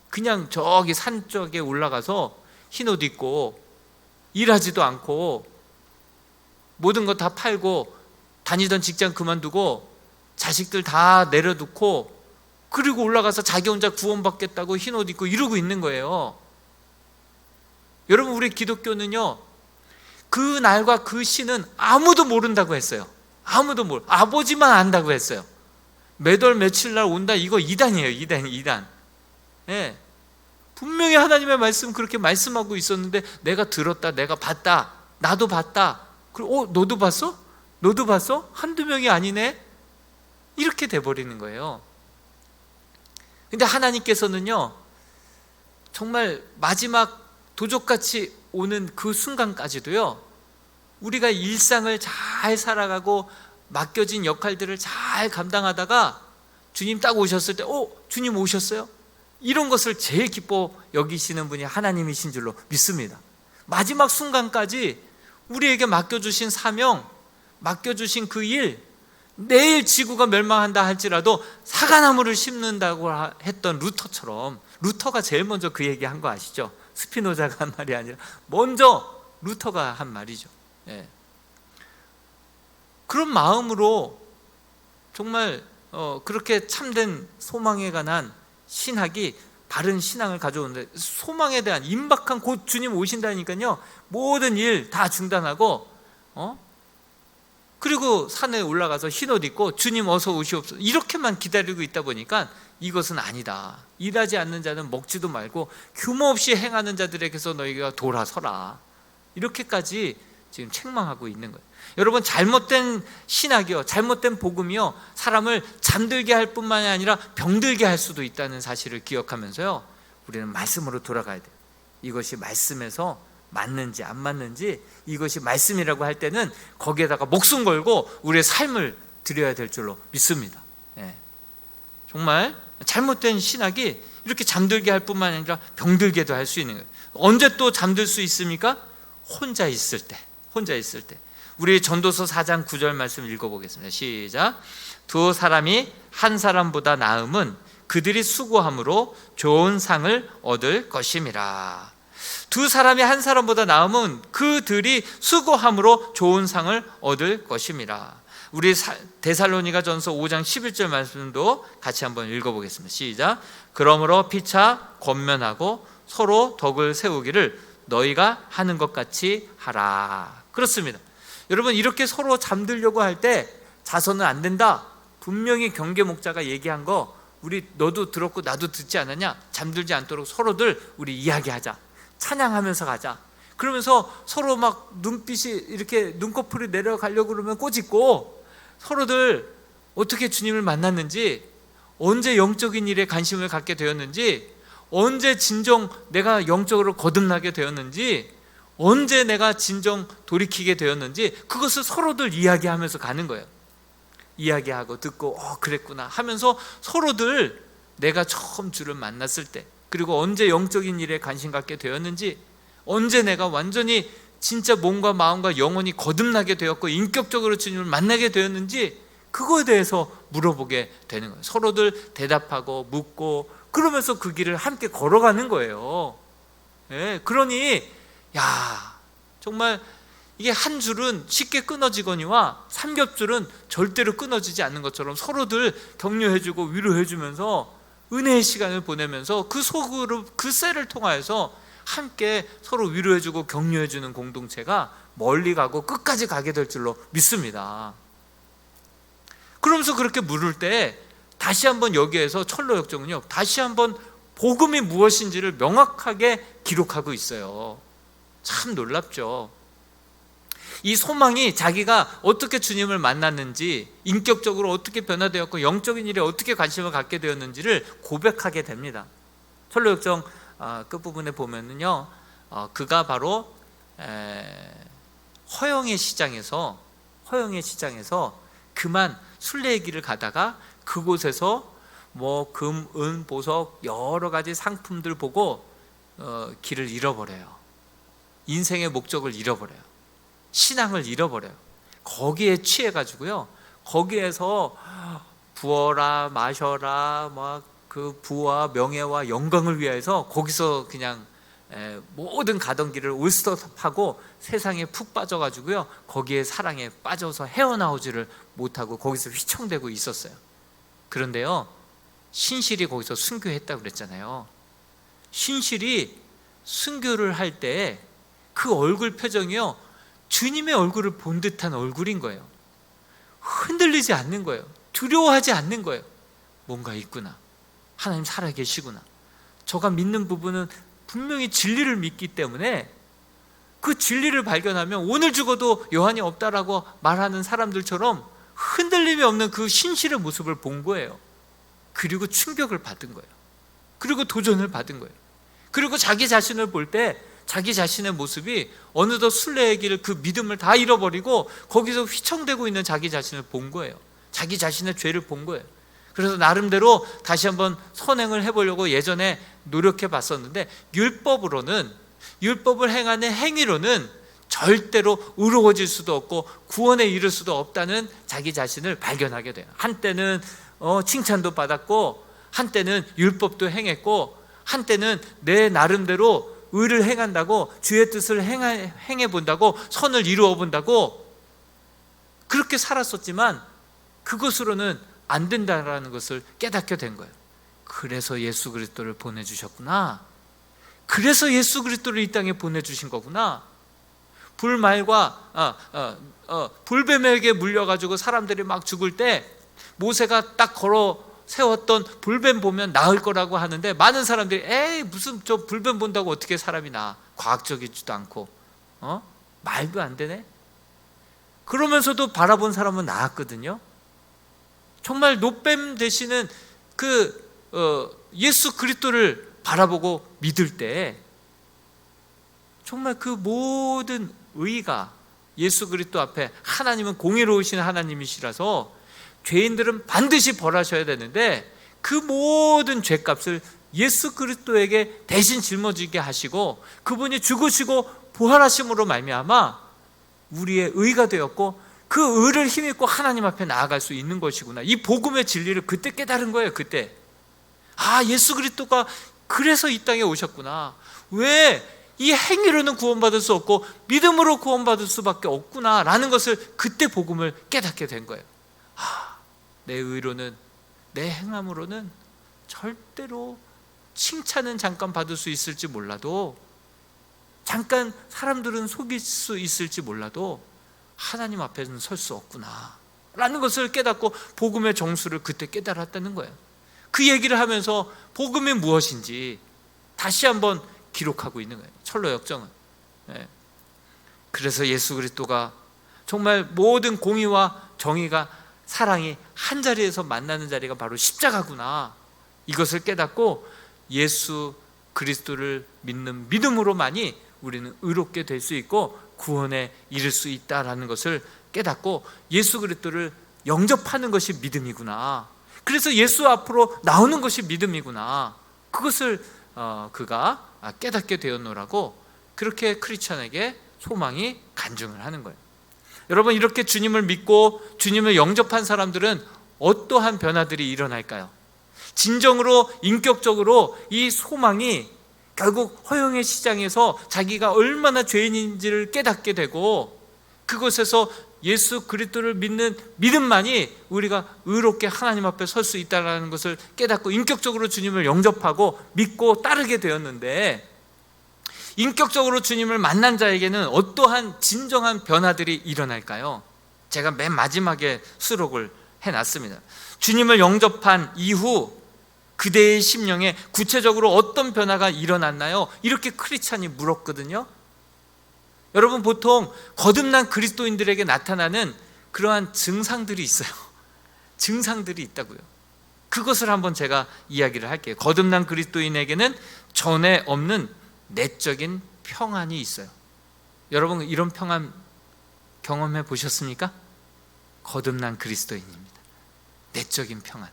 그냥 저기 산 쪽에 올라가서 흰옷 입고 일하지도 않고 모든 거 다 팔고 다니던 직장 그만두고 자식들 다 내려놓고 그리고 올라가서 자기 혼자 구원받겠다고 흰옷 입고 이러고 있는 거예요. 여러분, 우리 기독교는요, 그 날과 그 시는 아무도 모른다고 했어요. 아무도 아버지만 안다고 했어요. 매달 며칠 날 온다, 이거 이단이에요. 이단. 분명히 하나님의 말씀 그렇게 말씀하고 있었는데 내가 들었다, 내가 봤다, 나도 봤다. 그리고 너도 봤어? 너도 봤어? 한두 명이 아니네? 이렇게 돼버리는 거예요. 근데 하나님께서는요, 정말 마지막 도적같이 오는 그 순간까지도요, 우리가 일상을 잘 살아가고 맡겨진 역할들을 잘 감당하다가 주님 딱 오셨을 때 주님 오셨어요? 이런 것을 제일 기뻐 여기시는 분이 하나님이신 줄로 믿습니다. 마지막 순간까지 우리에게 맡겨주신 사명, 맡겨주신 그 일 내일 지구가 멸망한다 할지라도 사과나무를 심는다고 했던 루터처럼, 루터가 제일 먼저 그 얘기한 거 아시죠? 스피노자가 한 말이 아니라 먼저 루터가 한 말이죠. 예. 그런 마음으로 정말 그렇게 참된 소망에 관한 신학이 바른 신앙을 가져오는데, 소망에 대한 임박한 곧 주님 오신다니까요, 모든 일 다 중단하고 그리고 산에 올라가서 흰옷 입고 주님 어서 오시옵소서 이렇게만 기다리고 있다 보니까 이것은 아니다. 일하지 않는 자는 먹지도 말고 규모 없이 행하는 자들에게서 너희가 돌아서라. 이렇게까지 지금 책망하고 있는 거예요. 여러분, 잘못된 신학이요, 잘못된 복음이요, 사람을 잠들게 할 뿐만이 아니라 병들게 할 수도 있다는 사실을 기억하면서요, 우리는 말씀으로 돌아가야 돼요. 이것이 말씀에서 맞는지 안 맞는지, 이것이 말씀이라고 할 때는 거기에다가 목숨 걸고 우리의 삶을 드려야 될 줄로 믿습니다. 예. 정말 잘못된 신학이 이렇게 잠들게 할 뿐만 아니라 병들게도 할 수 있는 거예요. 언제 또 잠들 수 있습니까? 혼자 있을 때. 우리 전도서 4장 9절 말씀 읽어보겠습니다. 시작. 두 사람이 한 사람보다 나음은 그들이 수고함으로 좋은 상을 얻을 것임이라. 두 사람이 한 사람보다 나음은 그들이 수고함으로 좋은 상을 얻을 것임이라. 우리 데살로니가 전서 5장 11절 말씀도 같이 한번 읽어보겠습니다. 시작. 그러므로 피차 권면하고 서로 덕을 세우기를 너희가 하는 것 같이 하라. 그렇습니다. 여러분, 이렇게 서로 잠들려고 할 때 자서는 안 된다, 분명히 경계 목자가 얘기한 거 우리 너도 들었고 나도 듣지 않았냐? 잠들지 않도록 서로들 우리 이야기하자, 찬양하면서 가자. 그러면서 서로 막 눈빛이 이렇게 눈꺼풀이 내려가려고 그러면 꼬집고, 서로들 어떻게 주님을 만났는지, 언제 영적인 일에 관심을 갖게 되었는지, 언제 진정 내가 영적으로 거듭나게 되었는지, 언제 내가 진정 돌이키게 되었는지, 그것을 서로들 이야기하면서 가는 거예요. 이야기하고 듣고 그랬구나 하면서 서로들 내가 처음 주를 만났을 때, 그리고 언제 영적인 일에 관심 갖게 되었는지, 언제 내가 완전히 진짜 몸과 마음과 영혼이 거듭나게 되었고 인격적으로 주님을 만나게 되었는지, 그거에 대해서 물어보게 되는 거예요. 서로들 대답하고 묻고 그러면서 그 길을 함께 걸어가는 거예요. 예, 그러니 정말 이게 한 줄은 쉽게 끊어지거니와 삼겹줄은 절대로 끊어지지 않는 것처럼 서로들 격려해주고 위로해주면서 은혜의 시간을 보내면서 그 소그룹, 그 셀을 통하여서 함께 서로 위로해주고 격려해주는 공동체가 멀리 가고 끝까지 가게 될 줄로 믿습니다. 그러면서 그렇게 물을 때 다시 한번 여기에서 철로역정은요, 다시 한번 복음이 무엇인지를 명확하게 기록하고 있어요. 참 놀랍죠. 이 소망이 자기가 어떻게 주님을 만났는지, 인격적으로 어떻게 변화되었고 영적인 일에 어떻게 관심을 갖게 되었는지를 고백하게 됩니다. 철로역정 끝부분에 보면은요, 그가 바로 허영의 시장에서 그만 순례의 길을 가다가 그곳에서 뭐 금, 은, 보석 여러 가지 상품들 보고 길을 잃어버려요. 인생의 목적을 잃어버려요. 신앙을 잃어버려요. 거기에 취해가지고요, 거기에서 부어라 마셔라 막 그 부와 명예와 영광을 위해서 거기서 그냥 모든 가던 길을 올스톱하고 세상에 푹 빠져가지고요, 거기에 사랑에 빠져서 헤어나오지를 못하고 거기서 휘청대고 있었어요. 그런데요, 신실이 거기서 순교했다고 그랬잖아요. 신실이 순교를 할 때 그 얼굴 표정이요, 주님의 얼굴을 본 듯한 얼굴인 거예요. 흔들리지 않는 거예요. 두려워하지 않는 거예요. 뭔가 있구나, 하나님 살아계시구나. 저가 믿는 부분은 분명히 진리를 믿기 때문에 그 진리를 발견하면 오늘 죽어도 여한이 없다라고 말하는 사람들처럼 흔들림이 없는 그 신실의 모습을 본 거예요. 그리고 충격을 받은 거예요. 그리고 도전을 받은 거예요. 그리고 자기 자신을 볼 때 자기 자신의 모습이 어느덧 순례의 길을, 그 믿음을 다 잃어버리고 거기서 휘청대고 있는 자기 자신을 본 거예요. 자기 자신의 죄를 본 거예요. 그래서 나름대로 다시 한번 선행을 해보려고 예전에 노력해 봤었는데, 율법을 행하는 행위로는 절대로 의로워질 수도 없고 구원에 이를 수도 없다는 자기 자신을 발견하게 돼요. 한때는 칭찬도 받았고, 한때는 율법도 행했고, 한때는 내 나름대로 의를 행한다고, 주의 뜻을 행해 본다고, 선을 이루어 본다고 그렇게 살았었지만 그것으로는 안 된다라는 것을 깨닫게 된 거예요. 그래서 예수 그리스도를 보내주셨구나. 그래서 예수 그리스도를 이 땅에 보내주신 거구나. 불말과 불뱀에게 물려가지고 사람들이 막 죽을 때 모세가 딱 걸어 세웠던 불뱀 보면 나을 거라고 하는데, 많은 사람들이 에이 무슨 저 불뱀 본다고 어떻게 사람이 나, 과학적이지도 않고 말도 안 되네. 그러면서도 바라본 사람은 나았거든요. 정말 노뱀 되시는 예수 그리스도를 바라보고 믿을 때 정말 그 모든 의가 예수 그리스도 앞에, 하나님은 공의로우신 하나님이시라서 죄인들은 반드시 벌하셔야 되는데 그 모든 죄값을 예수 그리스도에게 대신 짊어지게 하시고, 그분이 죽으시고 부활하심으로 말미암아 우리의 의가 되었고, 그 의를 힘입고 하나님 앞에 나아갈 수 있는 것이구나. 이 복음의 진리를 그때 깨달은 거예요. 그때 예수 그리스도가 그래서 이 땅에 오셨구나. 왜 이 행위로는 구원받을 수 없고 믿음으로 구원받을 수밖에 없구나 라는 것을 그때 복음을 깨닫게 된 거예요. 내 의로는, 내 행함으로는 절대로 칭찬은 잠깐 받을 수 있을지 몰라도, 잠깐 사람들은 속일 수 있을지 몰라도 하나님 앞에는 설 수 없구나 라는 것을 깨닫고 복음의 정수를 그때 깨달았다는 거예요. 그 얘기를 하면서 복음이 무엇인지 다시 한번 기록하고 있는 거예요, 철로 역정은. 그래서 예수 그리스도가 정말 모든 공의와 정의가, 사랑이 한 자리에서 만나는 자리가 바로 십자가구나, 이것을 깨닫고 예수 그리스도를 믿는 믿음으로만이 우리는 의롭게 될 수 있고 구원에 이를 수 있다라는 것을 깨닫고 예수 그리스도를 영접하는 것이 믿음이구나, 그래서 예수 앞으로 나오는 것이 믿음이구나, 그것을 그가 깨닫게 되었노라고, 그렇게 크리스천에게 소망이 간증을 하는 거예요. 여러분, 이렇게 주님을 믿고 주님을 영접한 사람들은 어떠한 변화들이 일어날까요? 진정으로 인격적으로 이 소망이 결국 허영의 시장에서 자기가 얼마나 죄인인지를 깨닫게 되고, 그곳에서 예수 그리스도를 믿는 믿음만이 우리가 의롭게 하나님 앞에 설 수 있다는 것을 깨닫고 인격적으로 주님을 영접하고 믿고 따르게 되었는데, 인격적으로 주님을 만난 자에게는 어떠한 진정한 변화들이 일어날까요? 제가 맨 마지막에 수록을 해놨습니다. 주님을 영접한 이후 그대의 심령에 구체적으로 어떤 변화가 일어났나요? 이렇게 크리스찬이 물었거든요. 여러분, 보통 거듭난 그리스도인들에게 나타나는 그러한 증상들이 있어요. 증상들이 있다고요. 그것을 한번 제가 이야기를 할게요. 거듭난 그리스도인에게는 전에 없는 내적인 평안이 있어요. 여러분, 이런 평안 경험해 보셨습니까? 거듭난 그리스도인입니다. 내적인 평안.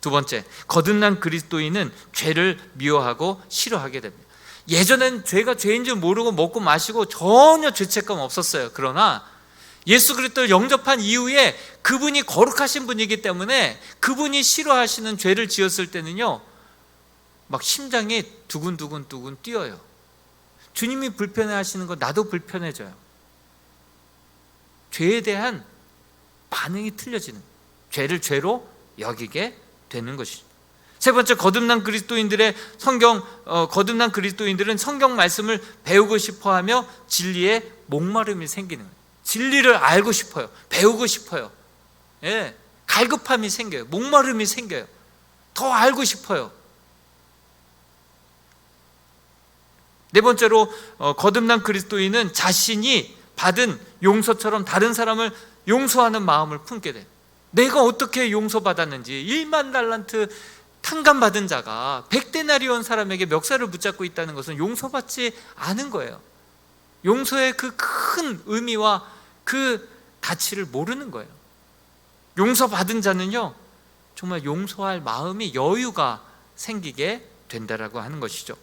두 번째, 거듭난 그리스도인은 죄를 미워하고 싫어하게 됩니다. 예전엔 죄가 죄인 줄 모르고 먹고 마시고 전혀 죄책감 없었어요. 그러나 예수 그리스도를 영접한 이후에 그분이 거룩하신 분이기 때문에 그분이 싫어하시는 죄를 지었을 때는요, 막 심장이 두근두근 뛰어요. 주님이 불편해하시는 거 나도 불편해져요. 죄에 대한 반응이 틀려지는, 죄를 죄로 여기게 되는 것이죠. 세 번째, 거듭난 그리스도인들은 성경 말씀을 배우고 싶어하며 진리에 목마름이 생기는 거예요. 진리를 알고 싶어요. 배우고 싶어요. 갈급함이 생겨요. 목마름이 생겨요. 더 알고 싶어요. 네 번째로, 거듭난 그리스도인은 자신이 받은 용서처럼 다른 사람을 용서하는 마음을 품게 돼요. 내가 어떻게 용서받았는지, 1만 달란트 탕감받은 자가 100데나리온 사람에게 멱살을 붙잡고 있다는 것은 용서받지 않은 거예요. 용서의 그 큰 의미와 그 가치를 모르는 거예요. 용서받은 자는요, 정말 용서할 마음이, 여유가 생기게 된다라고 하는 것이죠.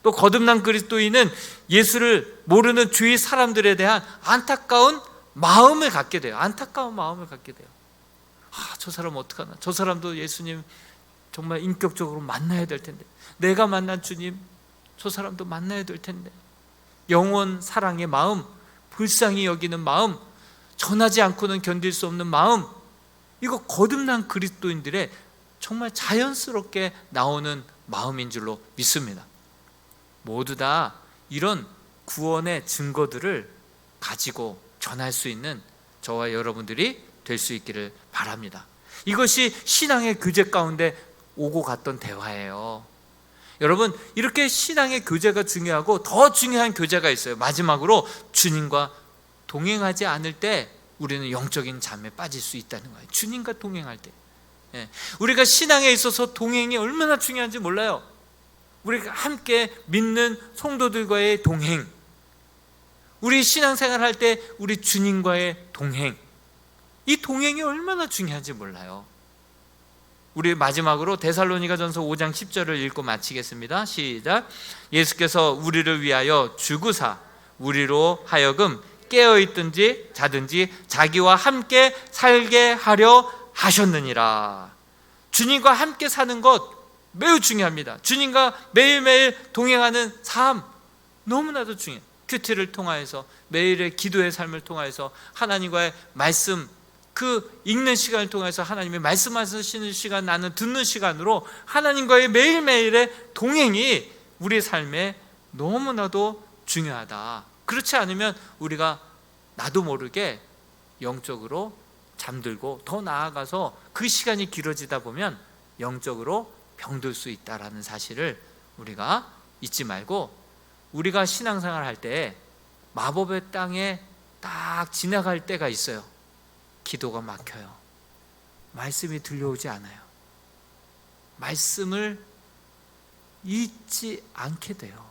또 거듭난 그리스도인은 예수를 모르는 주위 사람들에 대한 안타까운 마음을 갖게 돼요. 안타까운 마음을 갖게 돼요. 저 사람 어떡하나, 저 사람도 예수님 정말 인격적으로 만나야 될 텐데, 내가 만난 주님 저 사람도 만나야 될 텐데. 영원 사랑의 마음, 불쌍히 여기는 마음, 전하지 않고는 견딜 수 없는 마음, 이거 거듭난 그리스도인들의 정말 자연스럽게 나오는 마음인 줄로 믿습니다. 모두 다 이런 구원의 증거들을 가지고 전할 수 있는 저와 여러분들이 될 수 있기를 바랍니다. 이것이 신앙의 교제 가운데 오고 갔던 대화예요. 여러분, 이렇게 신앙의 교제가 중요하고 더 중요한 교제가 있어요. 마지막으로 주님과 동행하지 않을 때 우리는 영적인 잠에 빠질 수 있다는 거예요. 주님과 동행할 때, 우리가 신앙에 있어서 동행이 얼마나 중요한지 몰라요. 우리가 함께 믿는 성도들과의 동행, 우리 신앙생활 할 때 우리 주님과의 동행, 이 동행이 얼마나 중요한지 몰라요. 우리 마지막으로 데살로니가전서 5장 10절을 읽고 마치겠습니다. 시작. 예수께서 우리를 위하여 죽으사 우리로 하여금 깨어있든지 자든지 자기와 함께 살게 하려 하셨느니라. 주님과 함께 사는 것 매우 중요합니다. 주님과 매일매일 동행하는 삶 너무나도 중요해요. 큐티를 통하여서, 매일의 기도의 삶을 통하여서, 하나님과의 말씀, 그 읽는 시간을 통해서 하나님의 말씀하시는 시간, 나는 듣는 시간으로 하나님과의 매일매일의 동행이 우리 삶에 너무나도 중요하다. 그렇지 않으면 우리가 나도 모르게 영적으로 잠들고, 더 나아가서 그 시간이 길어지다 보면 영적으로 병들 수 있다는 사실을 우리가 잊지 말고, 우리가 신앙생활 할 때 마법의 땅에 딱 지나갈 때가 있어요. 기도가 막혀요. 말씀이 들려오지 않아요. 말씀을 잊지 않게 돼요.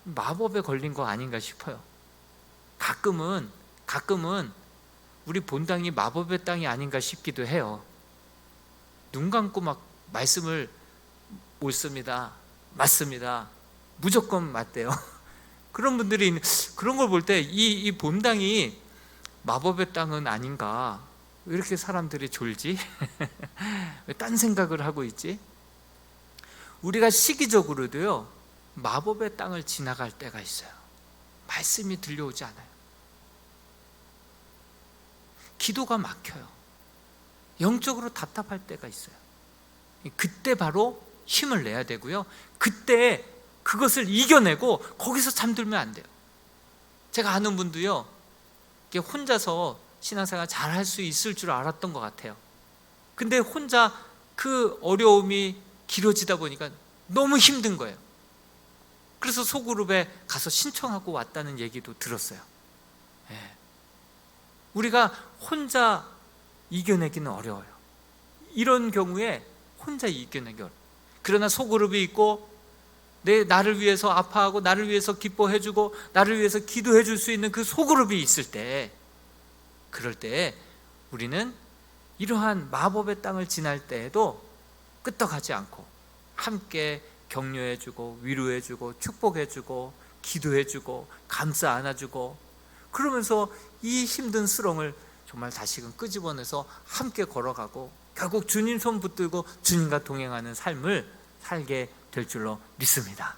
마법에 걸린 거 아닌가 싶어요. 가끔은 우리 본당이 마법의 땅이 아닌가 싶기도 해요. 눈 감고 막 말씀을 옳습니다, 맞습니다, 무조건 맞대요. 그런 분들이, 그런 걸 볼 때 이 본당이 마법의 땅은 아닌가, 왜 이렇게 사람들이 졸지? 왜 딴 생각을 하고 있지? 우리가 시기적으로도요, 마법의 땅을 지나갈 때가 있어요. 말씀이 들려오지 않아요. 기도가 막혀요. 영적으로 답답할 때가 있어요. 그때 바로 힘을 내야 되고요, 그때 그것을 이겨내고 거기서 잠들면 안 돼요. 제가 아는 분도요, 혼자서 신앙생활 잘 할 수 있을 줄 알았던 것 같아요. 근데 혼자 그 어려움이 길어지다 보니까 너무 힘든 거예요. 그래서 소그룹에 가서 신청하고 왔다는 얘기도 들었어요. 우리가 혼자 이겨내기는 어려워요. 이런 경우에 혼자 이겨내기 어려워요. 그러나 소그룹이 있고, 나를 위해서 아파하고 나를 위해서 기뻐해주고 나를 위해서 기도해줄 수 있는 그 소그룹이 있을 때, 그럴 때 우리는 이러한 마법의 땅을 지날 때에도 끄떡하지 않고 함께 격려해주고 위로해주고 축복해주고 기도해주고 감싸 안아주고, 그러면서 이 힘든 수렁을 정말 다시금 끄집어내서 함께 걸어가고, 결국 주님 손 붙들고 주님과 동행하는 삶을 살게 될 줄로 믿습니다.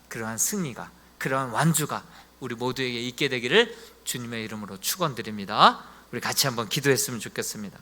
그러한 승리가, 그러한 완주가 우리 모두에게 있게 되기를 주님의 이름으로 축원드립니다. 우리 같이 한번 기도했으면 좋겠습니다.